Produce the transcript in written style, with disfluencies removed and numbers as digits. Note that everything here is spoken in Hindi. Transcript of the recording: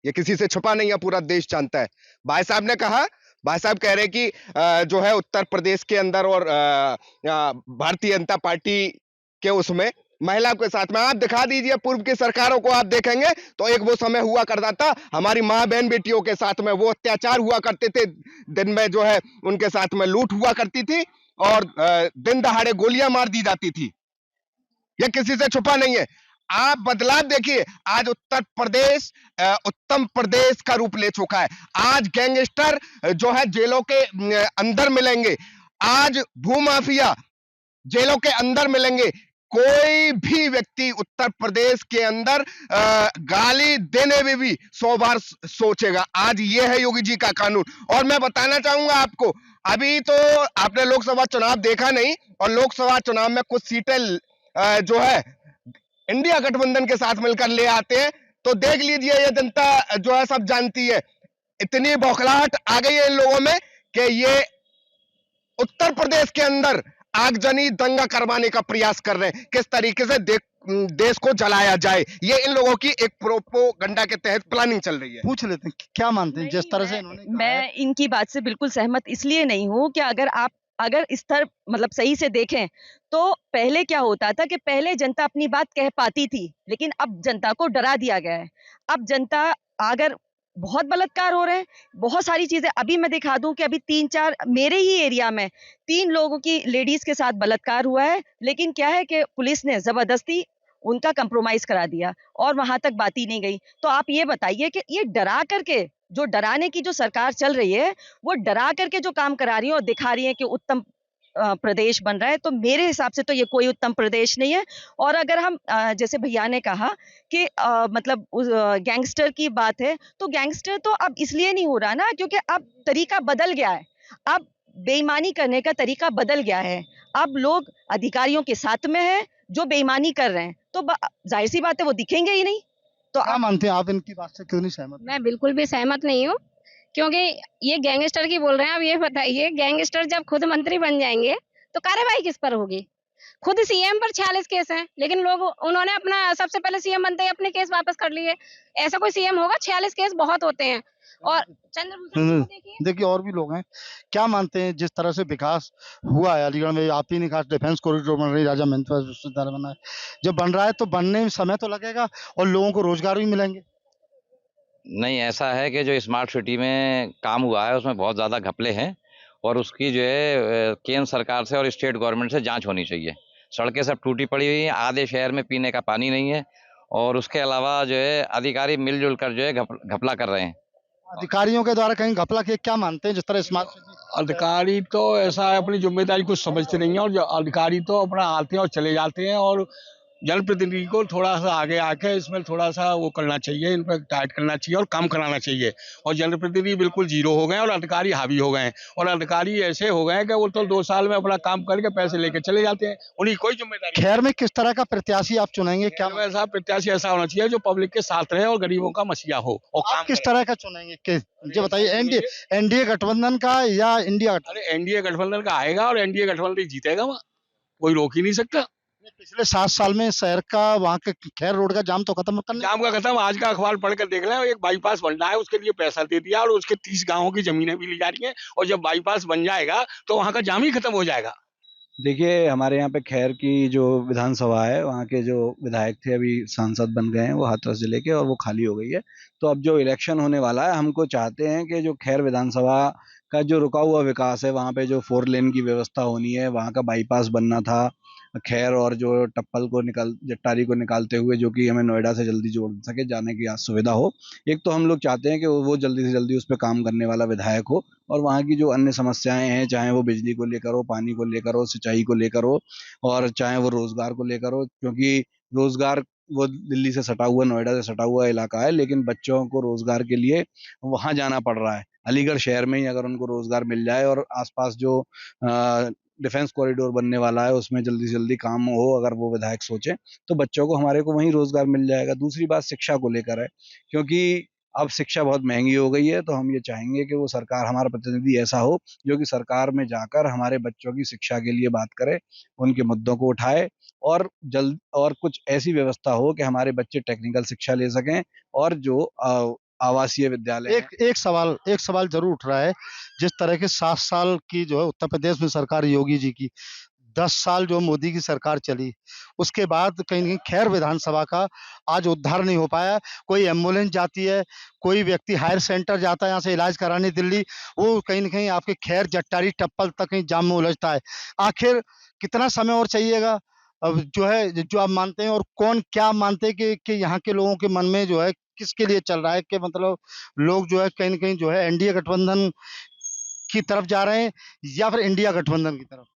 ये किसी से छुपा नहीं है, पूरा देश जानता है। भाई साहब ने कहा, भाई साहब कह रहे हैं कि जो है उत्तर प्रदेश के अंदर और भारतीय जनता पार्टी के उसमें महिला के साथ में आप दिखा दीजिए, पूर्व की सरकारों को आप देखेंगे तो एक वो समय हुआ करता था, हमारी माँ बहन बेटियों के साथ में वो अत्याचार हुआ करते थे, दिन में जो है उनके साथ में लूट हुआ करती थी और दिन दहाड़े गोलियां मार दी जाती थी। यह किसी से छुपा नहीं है। आप बदलाव देखिए, आज उत्तर प्रदेश उत्तम प्रदेश का रूप ले चुका है। आज गैंगस्टर जो है जेलों के अंदर मिलेंगे, आज भूमाफिया जेलों के अंदर मिलेंगे। कोई भी व्यक्ति उत्तर प्रदेश के अंदर गाली देने में भी 100 बार सोचेगा। आज ये है योगी जी का कानून। और मैं बताना चाहूंगा आपको, अभी तो आपने लोकसभा चुनाव देखा नहीं, और लोकसभा चुनाव में कुछ सीटें जो है इंडिया गठबंधन के साथ मिलकर ले आते हैं, तो देख लीजिए ये जनता जो है सब जानती है। इतनी बौखलाहट आ गई है इन लोगों में कि ये उत्तर प्रदेश के अंदर आगजनी दंगा करवाने का प्रयास कर रहे हैं, किस तरीके से देश को जलाया जाए। ये इन लोगों की एक प्रोपोगंडा के तहत प्लानिंग चल रही है। पूछ लेते हैं क्या मानते हैं जिस तरह से मैं इनकी बात से बिल्कुल सहमत इसलिए नहीं हूं कि अगर स्तर मतलब सही से देखें तो पहले क्या होता था कि पहले जनता अपनी बात कह पाती थी, लेकिन अब जनता को डरा दिया गया है। अब जनता अगर बहुत बलात्कार हो रहे हैं, बहुत सारी चीजें, अभी मैं दिखा दूं कि अभी 3-4 मेरे ही एरिया में 3 लोगों की लेडीज के साथ बलात्कार हुआ है, लेकिन क्या है कि पुलिस ने जबरदस्ती उनका कंप्रोमाइज करा दिया और वहां तक बात ही नहीं गई। तो आप ये बताइए कि ये डरा करके, जो डराने की जो सरकार चल रही है, वो डरा करके जो काम करा रही है और दिखा रही है कि उत्तम प्रदेश बन रहा है, तो मेरे हिसाब से तो ये कोई उत्तम प्रदेश नहीं है। और अगर हम जैसे भैया ने कहा कि मतलब गैंगस्टर की बात है, तो गैंगस्टर तो अब इसलिए नहीं हो रहा ना क्योंकि अब तरीका बदल गया है। अब बेईमानी करने का तरीका बदल गया है। अब लोग अधिकारियों के साथ में है जो बेईमानी कर रहे हैं, तो जाहिर सी बात है वो दिखेंगे ही नहीं। तो क्या मानते हैं आप, इनकी बात से क्यों नहीं सहमत? मैं बिल्कुल भी सहमत नहीं हूँ, क्योंकि ये गैंगस्टर की बोल रहे हैं। अब ये बताइए, गैंगस्टर जब खुद मंत्री बन जाएंगे तो कार्रवाई किस पर होगी? खुद सीएम पर 46 केस हैं, लेकिन लोग उन्होंने अपना सबसे पहले सीएम बनते ही अपने केस वापस कर लिए। ऐसा कोई सीएम होगा? 46 केस बहुत होते हैं। और चंद्रभूषण देखिए, देखिए और भी लोग हैं। क्या मानते हैं जिस तरह से विकास हुआ है अलीगढ़ में, आप ही नहीं, खास डिफेंस कॉरिडोर बन रही, राजा महंत विश्वविद्यालय बना है, जब बन रहा है तो बनने में समय तो लगेगा और लोगों को रोजगार भी मिलेंगे। नहीं, ऐसा है कि जो स्मार्ट सिटी में काम हुआ है उसमें बहुत ज़्यादा घपले हैं और उसकी जो है केंद्र सरकार से और स्टेट गवर्नमेंट से जांच होनी चाहिए। सड़कें सब टूटी पड़ी हुई हैं, आधे शहर में पीने का पानी नहीं है और उसके अलावा जो है अधिकारी मिलजुल कर जो है घपला कर रहे हैं। अधिकारियों के द्वारा कहीं घपला किए, क्या मानते हैं जिस तरह स्मार्ट सिटी? अधिकारी तो ऐसा है, अपनी जिम्मेदारी कुछ समझते नहीं है और जो अधिकारी तो अपना आते हैं और चले जाते हैं, और जनप्रतिनिधि को थोड़ा सा आगे आके इसमें थोड़ा सा वो करना चाहिए, इन पर टाइट करना चाहिए और काम कराना चाहिए। और जनप्रतिनिधि बिल्कुल जीरो हो गए और अधिकारी हावी हो गए हैं, और अधिकारी ऐसे हो गए हैं कि वो तो 2 साल में अपना काम करके पैसे लेके चले जाते हैं, उन्हीं कोई जिम्मेदारी। खैर में किस तरह का प्रत्याशी आप चुनेंगे? क्या ऐसा प्रत्याशी ऐसा होना चाहिए जो पब्लिक के साथ रहे और गरीबों का मसीहा हो और आप काम किस करे। तरह का चुनेंगे? जो बताइए, एनडीए गठबंधन का या इंडिया गठबंधन? अरे एनडीए गठबंधन का आएगा और एनडीए गठबंधन ही जीतेगा, वहाँ कोई रोक ही नहीं सकता। पिछले 7 साल में शहर का, वहाँ के खैर रोड का जाम तो खत्म करने। जाम का खत्म, आज का अखबार पढ़ कर देख लें, एक बाईपास बन रहा है, उसके लिए पैसा दे दिया और उसके 30 गांवों की जमीनें भी ली जा रही हैं, और जब बाईपास बन जाएगा तो वहाँ का जाम ही खत्म हो जाएगा। देखिए, हमारे यहाँ पे खैर की जो विधानसभा है, वहाँ के जो विधायक थे अभी सांसद बन गए हैं, वो हाथरस जिले के, और वो खाली हो गई है। तो अब जो इलेक्शन होने वाला है, हमको चाहते हैं कि जो खैर विधानसभा का जो रुका हुआ विकास है, वहाँ पे जो 4 लेन की व्यवस्था होनी है, वहाँ का बाईपास बनना था खैर, और जो टप्पल को जट्टारी को निकालते हुए जो कि हमें नोएडा से जल्दी जोड़ सके, जाने की सुविधा हो। एक तो हम लोग चाहते हैं कि वो जल्दी से जल्दी उस पर काम करने वाला विधायक हो, और वहाँ की जो अन्य समस्याएं हैं, चाहे वो बिजली को लेकर हो, पानी को लेकर हो, सिंचाई को लेकर हो, और चाहे वो रोजगार को लेकर हो, क्योंकि रोजगार वो दिल्ली से सटा हुआ, नोएडा से सटा हुआ इलाका है, लेकिन बच्चों को रोजगार के लिए वहाँ जाना पड़ रहा है। अलीगढ़ शहर में ही अगर उनको रोजगार मिल जाए और आसपास जो डिफेंस कॉरिडोर बनने वाला है उसमें जल्दी से जल्दी काम हो, अगर वो विधायक सोचे, तो बच्चों को हमारे को वहीं रोजगार मिल जाएगा। दूसरी बात शिक्षा को लेकर है, क्योंकि अब शिक्षा बहुत महंगी हो गई है, तो हम ये चाहेंगे कि वो सरकार, हमारा प्रतिनिधि ऐसा हो जो कि सरकार में जाकर हमारे बच्चों की शिक्षा के लिए बात करे, उनके मुद्दों को उठाए, और जल्द और कुछ ऐसी व्यवस्था हो कि हमारे बच्चे टेक्निकल शिक्षा ले सकें, और जो आवासीय विद्यालय हैं। एक सवाल जरूर उठ रहा है। जिस तरह के 7 साल की जो है उत्तर प्रदेश में सरकार योगी जी की, 10 साल जो मोदी की सरकार चली, उसके बाद कहीं न कहीं खैर विधानसभा का आज उद्धार नहीं हो पाया। कोई एम्बुलेंस जाती है, कोई व्यक्ति हायर सेंटर जाता है यहाँ से इलाज कराने दिल्ली, वो कहीं न कहीं आपके खैर जट्टारी टप्पल तक कहीं जाम में उलझता है। आखिर कितना समय और चाहिएगा? अब जो है, जो आप मानते हैं और कौन क्या मानते हैं कि यहाँ के लोगों के मन में जो है किसके लिए चल रहा है, कि मतलब लोग जो है कहीं न कहीं जो है एनडीए गठबंधन की तरफ जा रहे हैं या फिर इंडिया गठबंधन की तरफ?